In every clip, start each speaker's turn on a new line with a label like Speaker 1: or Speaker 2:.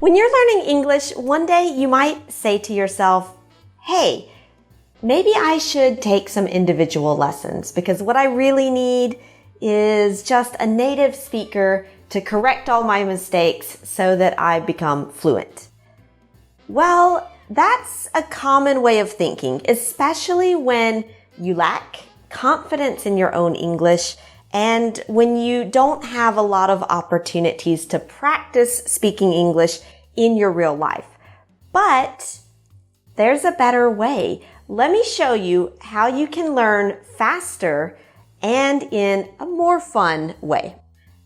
Speaker 1: When you're learning English, one day you might say to yourself, hey, maybe I should take some individual lessons because what I really need is just a native speaker to correct all my mistakes so that I become fluent. Well, that's a common way of thinking, especially when you lack confidence in your own English and when you don't have a lot of opportunities to practice speaking English in your real life. But there's a better way. Let me show you how you can learn faster and in a more fun way.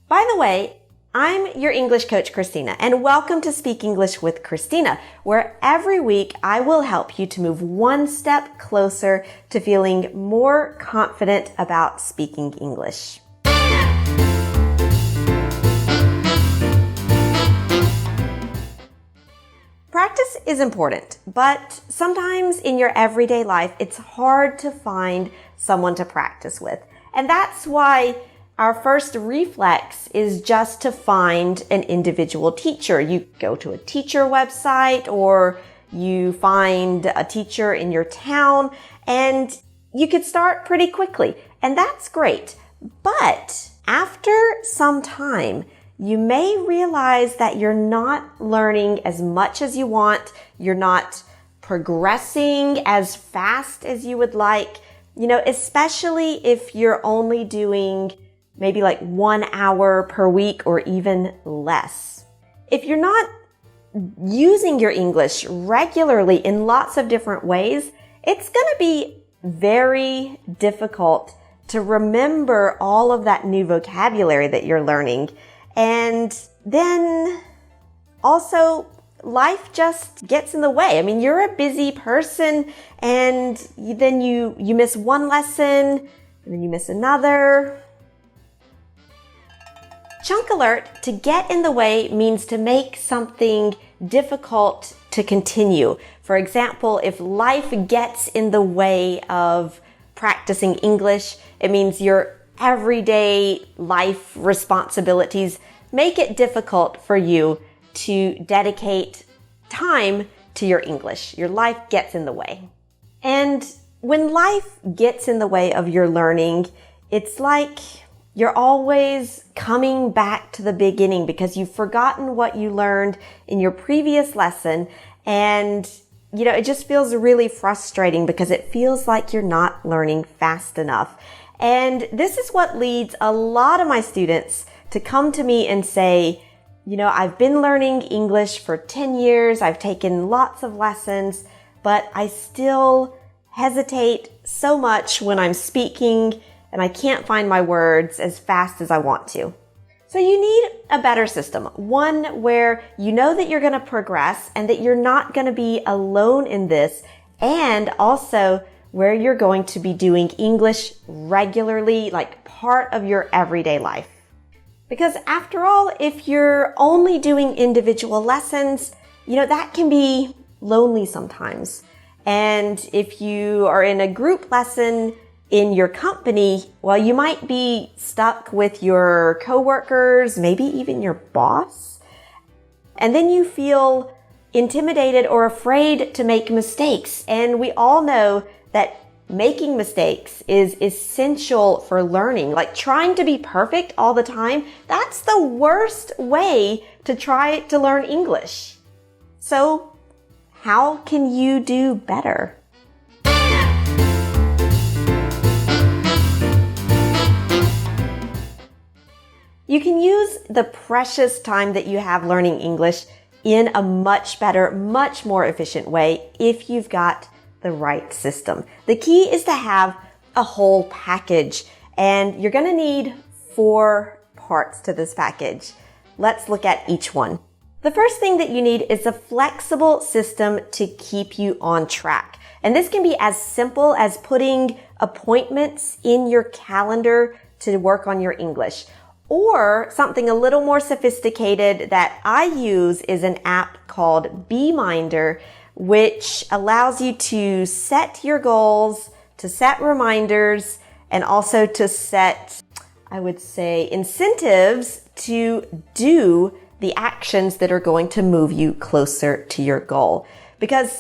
Speaker 1: By the way, I'm your English coach, Christina, and welcome to Speak English with Christina, where every week I will help you to move one step closer to feeling more confident about speaking English. Practice is important, but sometimes in your everyday life, it's hard to find someone to practice with. And that's why our first reflex is just to find an individual teacher. You go to a teacher website or you find a teacher in your town and you could start pretty quickly. And that's great. But after some time, you may realize that you're not learning as much as you want. You're not progressing as fast as you would like, especially if you're only doing maybe like 1 hour per week or even less. If you're not using your English regularly in lots of different ways, it's going to be very difficult to remember all of that new vocabulary that you're learning. And then also life just gets in the way. I mean, you're a busy person and then you miss one lesson and then you miss another. Chunk alert, to get in the way means to make something difficult to continue. For example, if life gets in the way of practicing English, it means your everyday life responsibilities make it difficult for you to dedicate time to your English. Your life gets in the way. And when life gets in the way of your learning, it's like you're always coming back to the beginning because you've forgotten what you learned in your previous lesson. And, it just feels really frustrating because it feels like you're not learning fast enough. And this is what leads a lot of my students to come to me and say, I've been learning English for 10 years. I've taken lots of lessons, but I still hesitate so much when I'm speaking and I can't find my words as fast as I want to. So you need a better system, one where you know that you're going to progress and that you're not going to be alone in this, and also where you're going to be doing English regularly, like part of your everyday life. Because after all, if you're only doing individual lessons, that can be lonely sometimes. And if you are in a group lesson in your company, well, you might be stuck with your coworkers, maybe even your boss. And then you feel intimidated or afraid to make mistakes. And we all know that making mistakes is essential for learning. Like trying to be perfect all the time, that's the worst way to try to learn English. So how can you do better? You can use the precious time that you have learning English in a much better, much more efficient way if you've got the right system. The key is to have a whole package, and you're going to need 4 parts to this package. Let's look at each one. The first thing that you need is a flexible system to keep you on track. And this can be as simple as putting appointments in your calendar to work on your English. Or something a little more sophisticated that I use is an app called Beeminder, which allows you to set your goals, to set reminders, and also to set, I would say, incentives to do the actions that are going to move you closer to your goal. Because,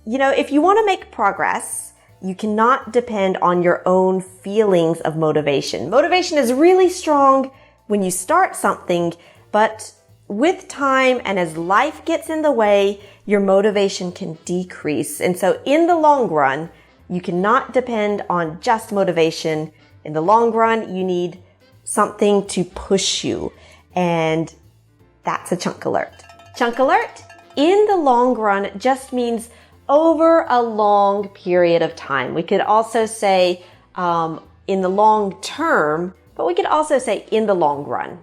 Speaker 1: if you want to make progress, you cannot depend on your own feelings of motivation. Motivation is really strong when you start something, but with time and as life gets in the way, your motivation can decrease. And so in the long run, you cannot depend on just motivation. In the long run, you need something to push you. And that's a chunk alert. Chunk alert in the long run just means over a long period of time. We could also say in the long term, but we could also say in the long run.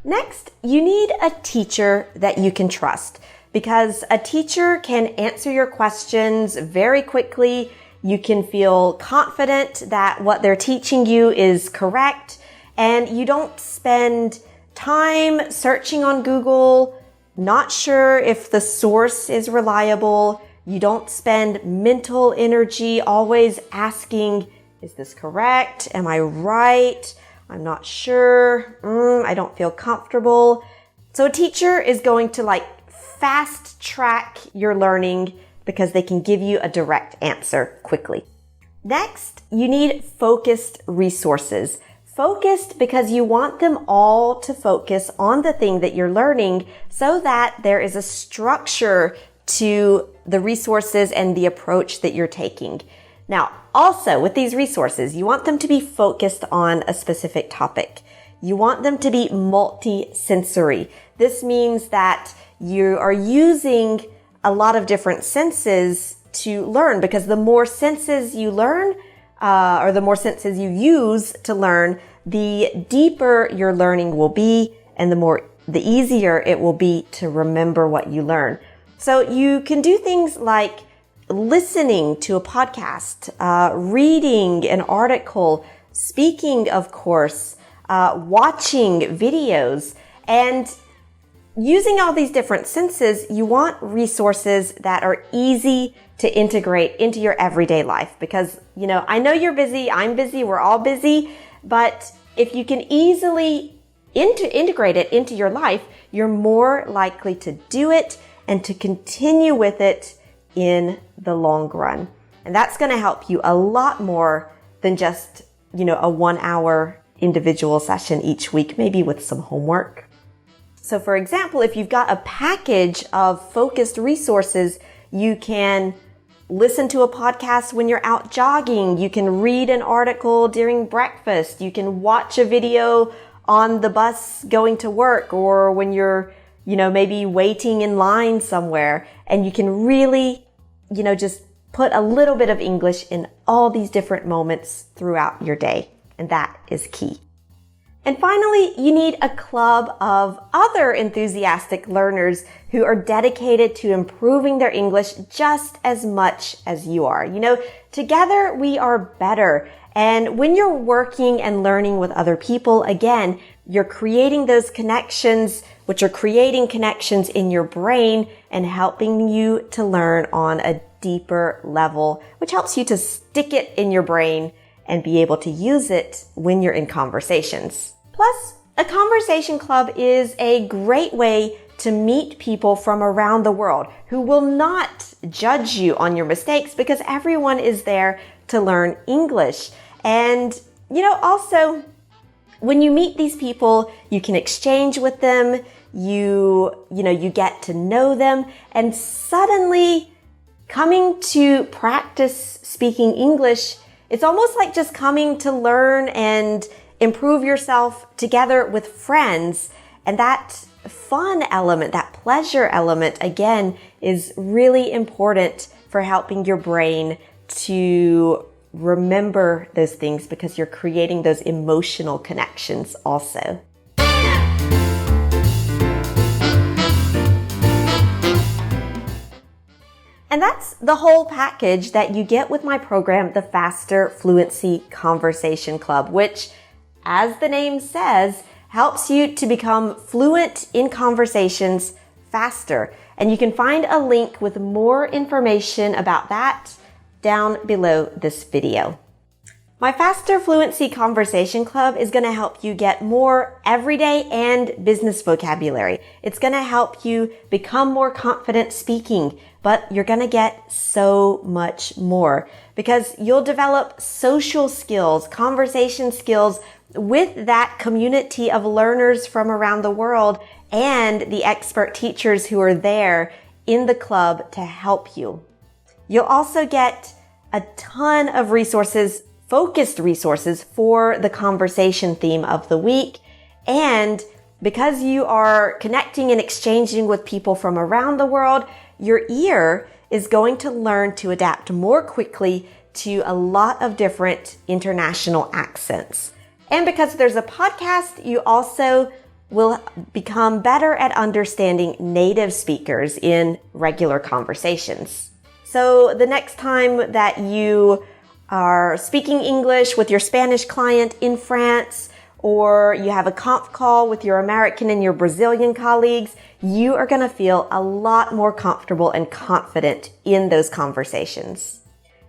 Speaker 1: Next, you need a teacher that you can trust, because a teacher can answer your questions very quickly. You can feel confident that what they're teaching you is correct, and you don't spend time searching on Google, not sure if the source is reliable. You don't spend mental energy always asking, is this correct? Am I right? I'm not sure. I don't feel comfortable. So a teacher is going to fast track your learning because they can give you a direct answer quickly. Next, you need focused resources. Focused because you want them all to focus on the thing that you're learning so that there is a structure to the resources and the approach that you're taking. Now, also with these resources, you want them to be focused on a specific topic. You want them to be multi-sensory. This means that you are using a lot of different senses to learn, because the more senses you learn, or the more senses you use to learn, the deeper your learning will be, and the easier it will be to remember what you learn. So you can do things like listening to a podcast, reading an article, speaking, of course, watching videos, and using all these different senses. You want resources that are easy to integrate into your everyday life, because, I know you're busy, I'm busy, we're all busy, but if you can easily integrate it into your life, you're more likely to do it and to continue with it in the long run. And that's going to help you a lot more than just, a 1 hour individual session each week, maybe with some homework. So for example, if you've got a package of focused resources, you can listen to a podcast when you're out jogging. You can read an article during breakfast. You can watch a video on the bus going to work, or when you're, maybe waiting in line somewhere, and you can really, just put a little bit of English in all these different moments throughout your day. And that is key. And finally, you need a club of other enthusiastic learners who are dedicated to improving their English just as much as you are. Together we are better. And when you're working and learning with other people, again, you're creating those connections, which are creating connections in your brain and helping you to learn on a deeper level, which helps you to stick it in your brain and be able to use it when you're in conversations. Plus, a conversation club is a great way to meet people from around the world who will not judge you on your mistakes, because everyone is there to learn English. And, also, when you meet these people, you can exchange with them, you get to know them, and suddenly coming to practice speaking English, it's almost like just coming to learn and improve yourself together with friends. And that fun element, that pleasure element, again, is really important for helping your brain to remember those things, because you're creating those emotional connections also. And that's the whole package that you get with my program, the Faster Fluency Conversation Club, which, as the name says, helps you to become fluent in conversations faster. And you can find a link with more information about that down below this video. My Faster Fluency Conversation Club is going to help you get more everyday and business vocabulary. It's going to help you become more confident speaking, but you're going to get so much more because you'll develop social skills, conversation skills with that community of learners from around the world and the expert teachers who are there in the club to help you. You'll also get a ton of resources, focused resources for the conversation theme of the week. And because you are connecting and exchanging with people from around the world, your ear is going to learn to adapt more quickly to a lot of different international accents. And because there's a podcast, you also will become better at understanding native speakers in regular conversations. So the next time that you are speaking English with your Spanish client in France, or you have a conf call with your American and your Brazilian colleagues, you are going to feel a lot more comfortable and confident in those conversations.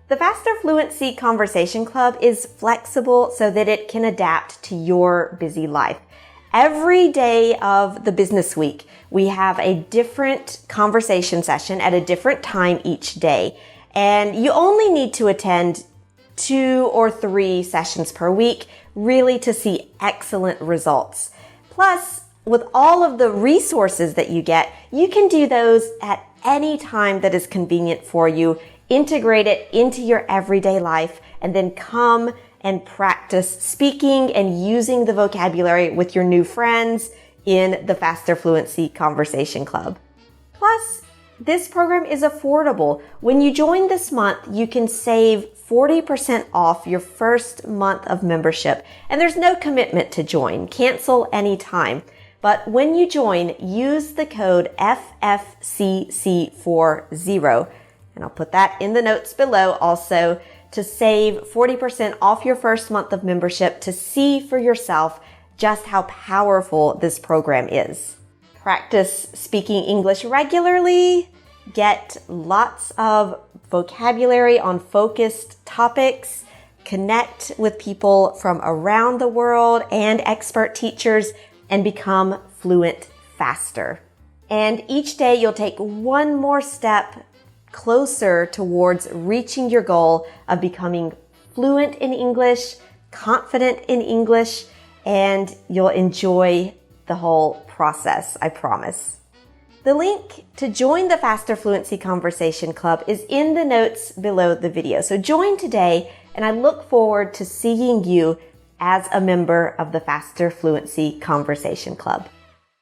Speaker 1: The Faster Fluency Conversation Club is flexible so that it can adapt to your busy life. Every day of the business week, we have a different conversation session at a different time each day. And you only need to attend 2 or 3 sessions per week, really to see excellent results. Plus, with all of the resources that you get, you can do those at any time that is convenient for you, integrate it into your everyday life, and then come and practice speaking and using the vocabulary with your new friends in the Faster Fluency Conversation Club. Plus, this program is affordable. When you join this month, you can save 40% off your first month of membership. And there's no commitment to join. Cancel anytime. But when you join, use the code FFCC40. And I'll put that in the notes below also to save 40% off your first month of membership to see for yourself just how powerful this program is. Practice speaking English regularly. Get lots of vocabulary on focused topics. Connect with people from around the world and expert teachers and become fluent faster. And each day you'll take one more step closer towards reaching your goal of becoming fluent in English, confident in English, and you'll enjoy the whole process, I promise. The link to join the Faster Fluency Conversation Club is in the notes below the video. So join today, and I look forward to seeing you as a member of the Faster Fluency Conversation Club.